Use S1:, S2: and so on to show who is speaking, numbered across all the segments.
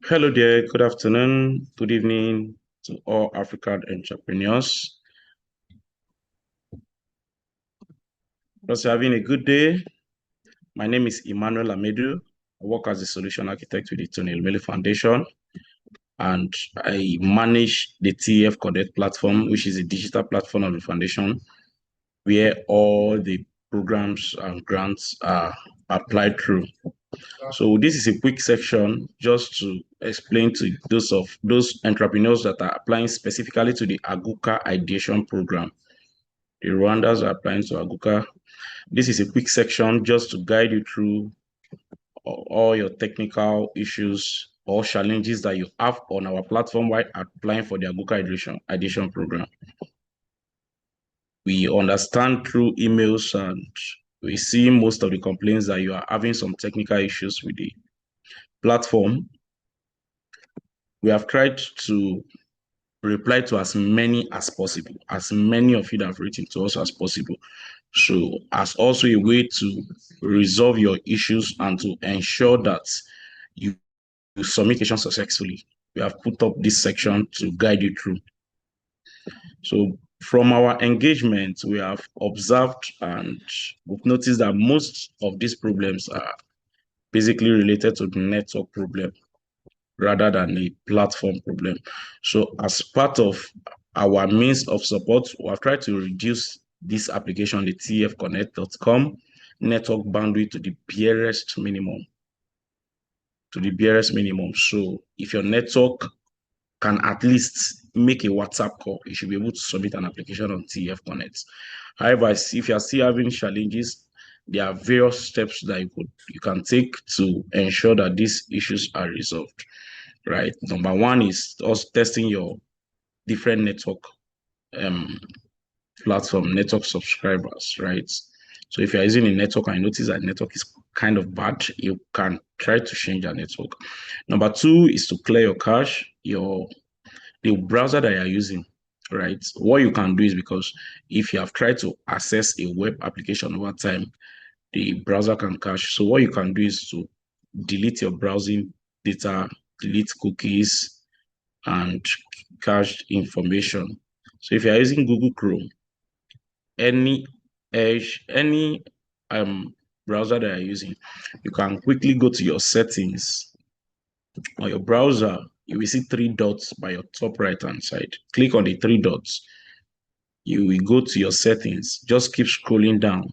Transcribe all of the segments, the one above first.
S1: Hello there, good afternoon, good evening to all African entrepreneurs. Just having a good day. My name is Emmanuel Amedu. I work as a solution architect with the Tony Elmele Foundation, and I manage the TEF Connect platform, which is a digital platform of the foundation where all the programs and grants are applied through. So this is a quick section just to explain to those entrepreneurs that are applying specifically to the Aguka ideation program. The Rwandans are applying to Aguka. This is a quick section just to guide you through all your technical issues or challenges that you have on our platform while applying for the Aguka ideation program. We understand through emails and we see most of the complaints that you are having some technical issues with the platform. We have tried to reply to as many as possible, as many of you that have written to us as possible. So as also a way to resolve your issues and to ensure that you submit successfully, we have put up this section to guide you through. So from our engagement, we have observed and we've noticed that most of these problems are basically related to the network problem rather than a platform problem. So as part of our means of support, we have tried to reduce this application, the tfconnect.com network boundary to the barest minimum. So if your network can at least make a WhatsApp call, you should be able to submit an application on TF Connect. However, if you are still having challenges, there are various steps that you can take to ensure that these issues are resolved. Right. Number one is us testing your different network platform, network subscribers, right? So if you're using a network and you notice that network is kind of bad, you can try to change your network. Number two is to clear your cache, the browser that you're using, right? What you can do is, because if you have tried to access a web application over time, the browser can cache. So what you can do is to delete your browsing data, delete cookies, and cached information. So if you're using Google Chrome, any Edge, any browser that you're using, you can quickly go to your settings on your browser. You will see three dots by your top right hand side. Click on the three dots. You will go to your settings. Just keep scrolling down.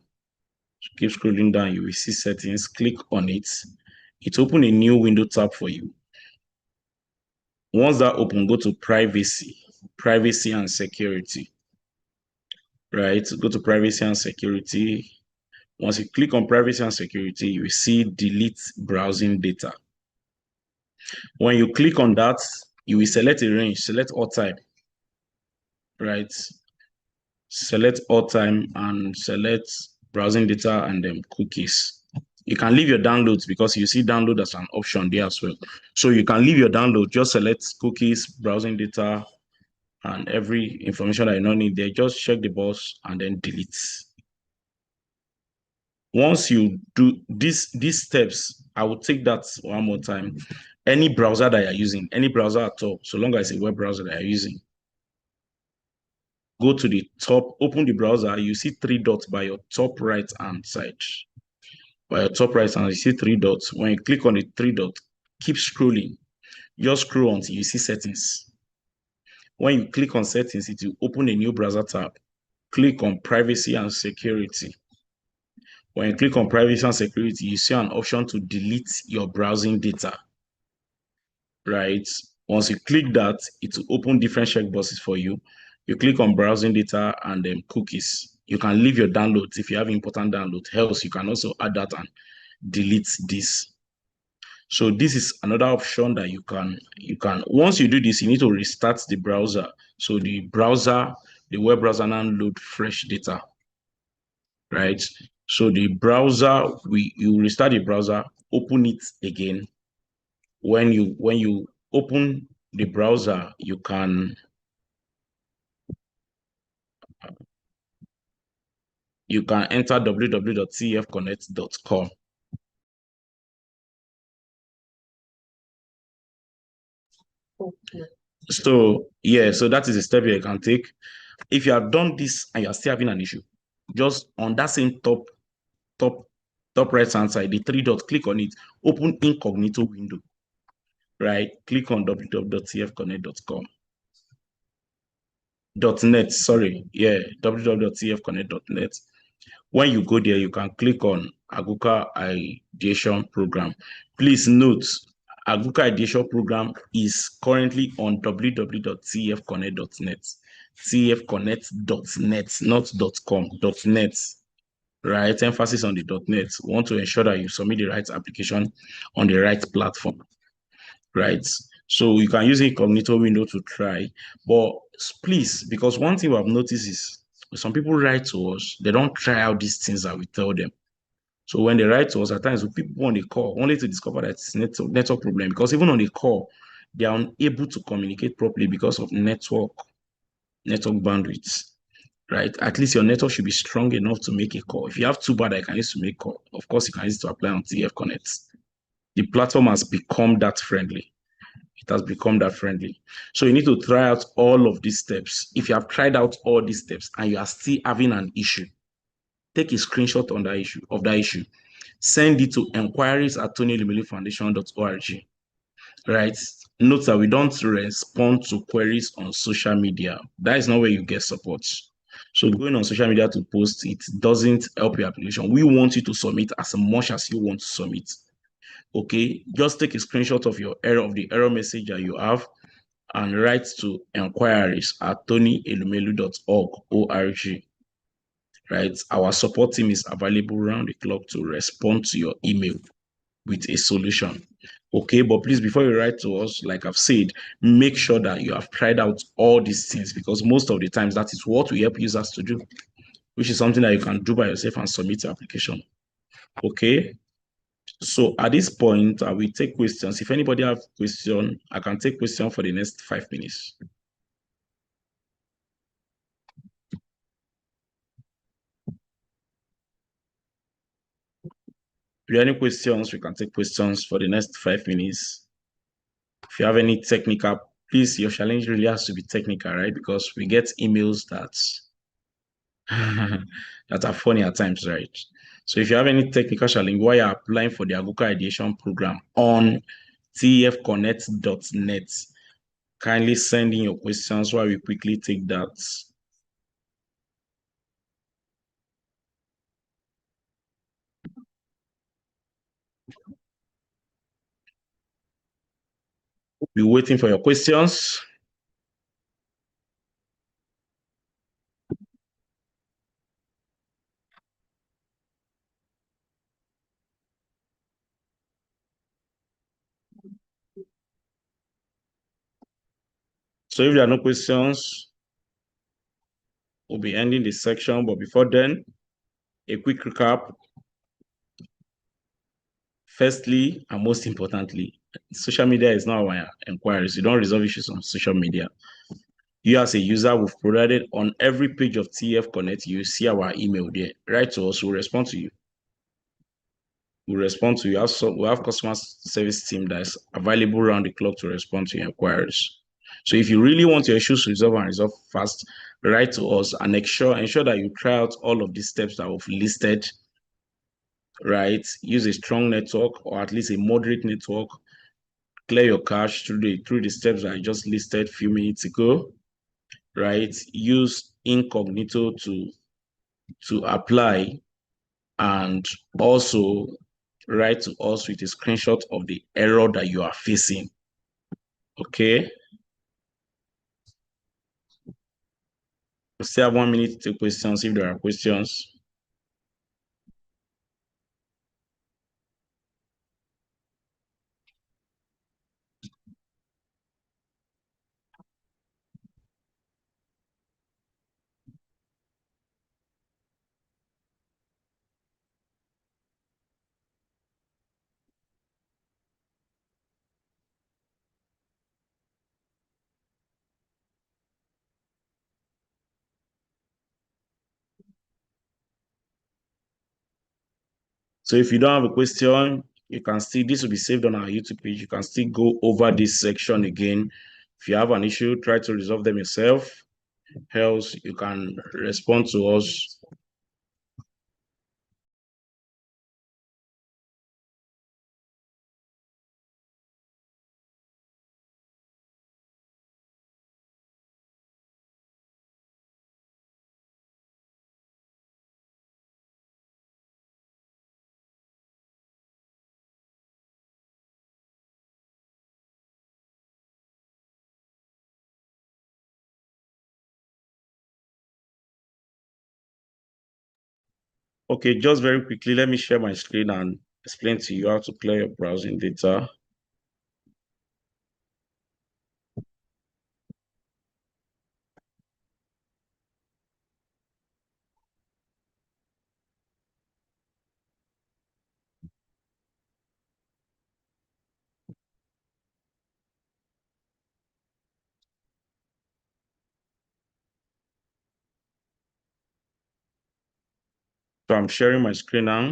S1: Keep scrolling down. You will see settings. Click on it. It open a new window tab for you. Once that open, go to privacy and security. Right, go to privacy and security. Once you click on privacy and security, you will see delete browsing data. When you click on that, you will select a range, select all time, right? Select all time and select browsing data and then cookies. You can leave your downloads because you see download as an option there as well. So you can leave your download, just select cookies, browsing data, and every information that you don't need there. Just check the box and then delete. Once you do these steps, I will take that one more time. Any browser that you're using, any browser at all, so long as it's a web browser that you're using, go to the top, open the browser, you see three dots by your top right hand side. By your top right hand, you see three dots. When you click on the three dots, keep scrolling. Just scroll until you see settings. When you click on settings, it will open a new browser tab. Click on privacy and security. When you click on privacy and security, you see an option to delete your browsing data, right? Once you click that, it will open different checkboxes for you. You click on browsing data and then cookies. You can leave your downloads if you have important download. Else, you can also add that and delete this. So this is another option that you can, once you do this, you need to restart the browser. So the web browser now load fresh data, right? So the browser, you restart the browser, open it again. When you open the browser, you can enter www.tfconnect.com. So yeah, so that is a step you can take. If you have done this and you are still having an issue, just on that same top top right hand side, the three dots, click on it, open incognito window, right? Click on www.tfconnect.com. .net, sorry, yeah, www.tfconnect.net. When you go there, you can click on Aguka Ideation Program. Please note, Aguka Ideation Program is currently on www.tfconnect.net. tfconnect.net, not .com, .net, right? Emphasis on the .net. We want to ensure that you submit the right application on the right platform, right? So you can use incognito window to try, but please, because one thing we have noticed is some people write to us, they don't try out these things that we tell them. So when they write to us, at times we people on the call only to discover that it's network problem, because even on the call, they are unable to communicate properly because of network bandwidth, right? At least your network should be strong enough to make a call. If you have too bad, I can use to make call. Of course, you can use to apply on TF Connect. The platform has become that friendly. It has become that friendly. So you need to try out all of these steps. If you have tried out all these steps and you are still having an issue, take a screenshot on that issue. Send it to enquiries@tonyelumelu-foundation.org. Right? Note that we don't respond to queries on social media. That is not where you get support. So going on social media to post it doesn't help your application. We want you to submit as much as you want to submit. Okay, just take a screenshot of the error message that you have and write to enquiries@tonyelumelu.org. Right? Our support team is available around the clock to respond to your email with a solution. Okay, but please, before you write to us, like I've said, make sure that you have tried out all these things, because most of the times that is what we help users to do, which is something that you can do by yourself and submit your application. Okay, so at this point, I will take questions. If anybody have question, I can take question for the next 5 minutes. If you have any questions, we can take questions for the next 5 minutes. If you have any technical, please, your challenge really has to be technical, right? Because we get emails that that are funny at times, right? So if you have any technical challenge while you're applying for the Aguka Ideation Program on tfconnect.net, kindly send in your questions while we quickly take that. We're waiting for your questions. So if there are no questions, we'll be ending this section. But before then, a quick recap. Firstly, and most importantly, social media is not our enquiries. You don't resolve issues on social media. You as a user, we've provided on every page of TF Connect, you see our email there. Write to us, we'll respond to you. We'll respond to you. Also, we have customer service team that's available around the clock to respond to your inquiries. So if you really want your issues resolved and resolved fast, write to us and ensure that you try out all of these steps that we've listed, right? Use a strong network or at least a moderate network. Clear your cache through the steps that I just listed a few minutes ago, right? Use incognito to apply, and also write to us with a screenshot of the error that you are facing. Okay. We still have 1 minute to take questions if there are questions. So if you don't have a question, you can still, this will be saved on our YouTube page. You can still go over this section again If you have an issue, try to resolve them yourself. Else, you can respond to us. Okay, just very quickly, let me share my screen and explain to you how to clear your browsing data. So I'm sharing my screen now.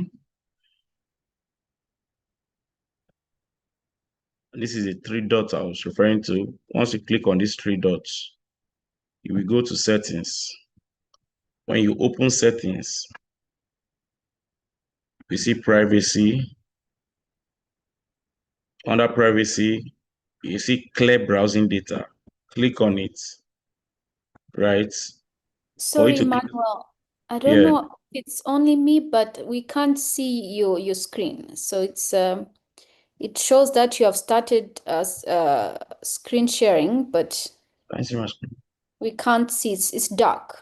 S1: This is the three dots I was referring to. Once you click on these three dots, you will go to settings. When you open settings, you see privacy. Under privacy, you see clear browsing data. Click on it, right? For you
S2: Sorry,
S1: to click,
S2: Manuel. I don't
S1: yeah,
S2: know. It's only me, but we can't see your screen. So it shows that you have started screen sharing, but
S1: can you see my screen?
S2: we can't see. It's dark.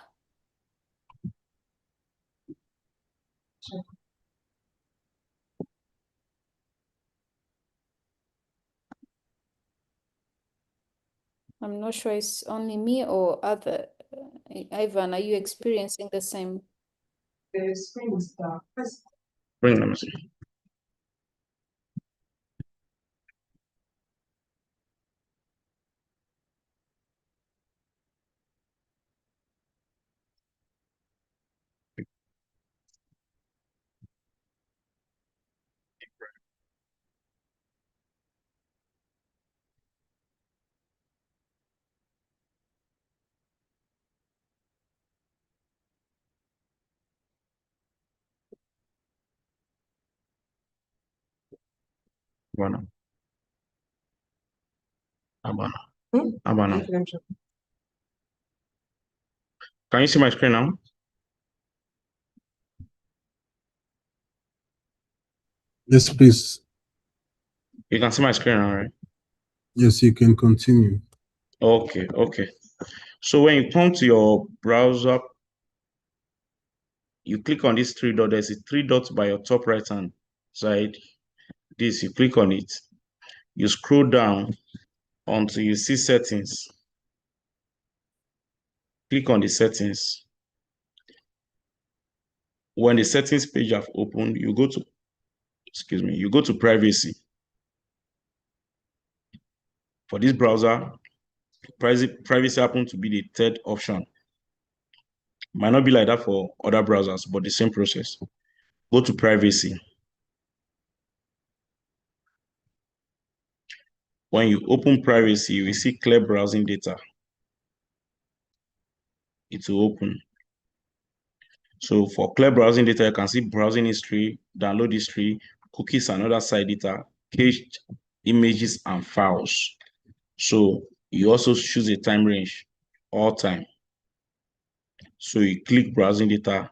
S2: I'm not sure it's only me or other. Ivan, are you experiencing the same?
S3: The screen is dark.
S1: Bring them, see. Abana. Abana. Abana. Can you see my screen now?
S4: Yes, please.
S1: You can see my screen now, right?
S4: Yes, you can continue.
S1: Okay, okay. So when you come to your browser, you click on these three dots. There's a three dots by your top right hand side. This, you click on it. You scroll down until you see settings. Click on the settings. When the settings page have opened, you go to, excuse me, you go to privacy. For this browser, privacy happens to be the third option. Might not be like that for other browsers, but the same process. Go to privacy. When you open privacy, you will see clear browsing data. It will open. So for clear browsing data, you can see browsing history, download history, cookies and other side data, cached images and files. So you also choose a time range, all time. So you click browsing data.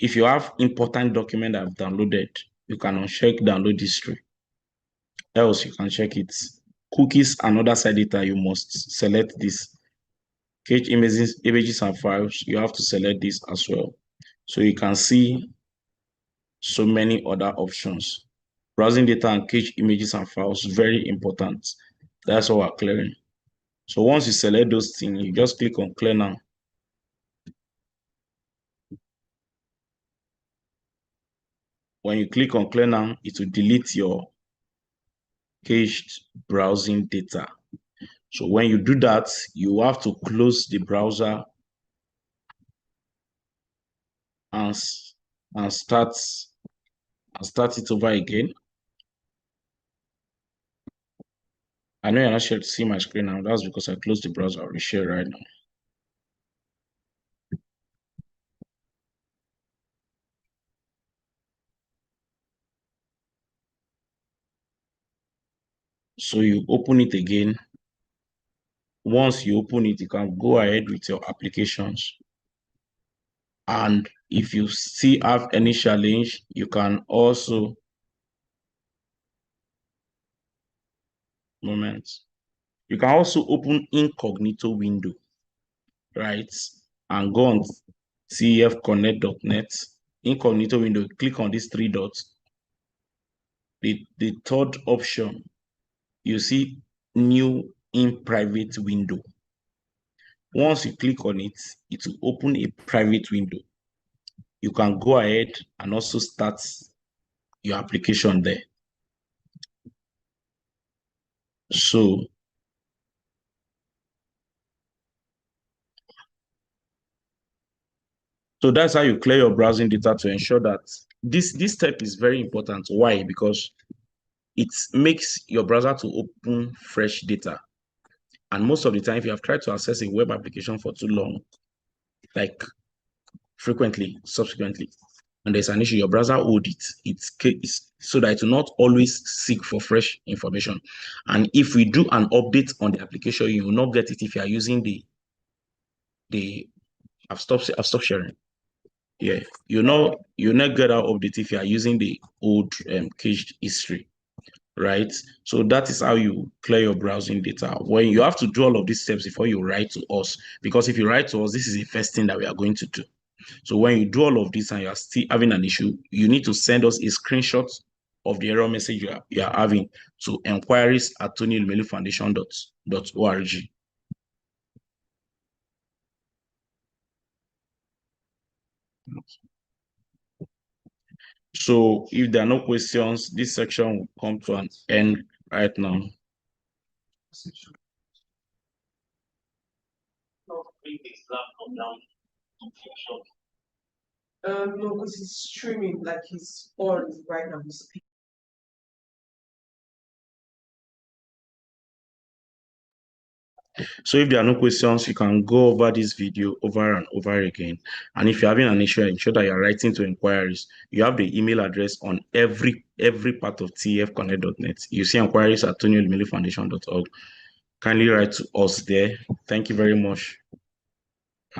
S1: If you have important document that I've downloaded, you can uncheck download history. Else you can check it. Cookies and other side data, you must select this. Cache images and files, you have to select this as well. So you can see so many other options. Browsing data and cache images and files, very important. That's what we're clearing. So once you select those things, you just click on clear now. When you click on clear now, it will delete your cached browsing data. So when you do that, you have to close the browser and start it over again. I know you're not sure to see my screen now. That's because I closed the browser. I'll reshare right now. So you open it again. Once you open it, you can go ahead with your applications. And if you still have any challenge, you can also You can also open incognito window, right? And go on tfconnect.net. Incognito window, click on these three dots. The third option, you see new in private window. Once you click on it, it will open a private window. You can go ahead and also start your application there. So that's how you clear your browsing data to ensure that this step is very important. Why? Because it makes your browser to open fresh data. And most of the time, if you have tried to access a web application for too long, like frequently, subsequently, and there's an issue, your browser hold it. It's so that it will not always seek for fresh information. And if we do an update on the application, you will not get it if you are using I've stopped sharing. Yeah, you not get our update if you are using the old cached history, right? So that is how you clear your browsing data. When you have to do all of these steps before you write to us, because if you write to us, this is the first thing that we are going to do. So when you do all of this and you are still having an issue, you need to send us a screenshot of the error message you are having to enquiries@tonyelumelu-foundation.org. So if there are no questions, this section will come to an end right now.
S3: No, because he's streaming, like he's on right now. He's speaking.
S1: So if there are no questions, you can go over this video over and over again. And if you're having an issue, ensure that you're writing to inquiries. You have the email address on every part of tfconnect.net. You see enquiries@tonyelumelu-foundation.org. Kindly write to us there. Thank you very much.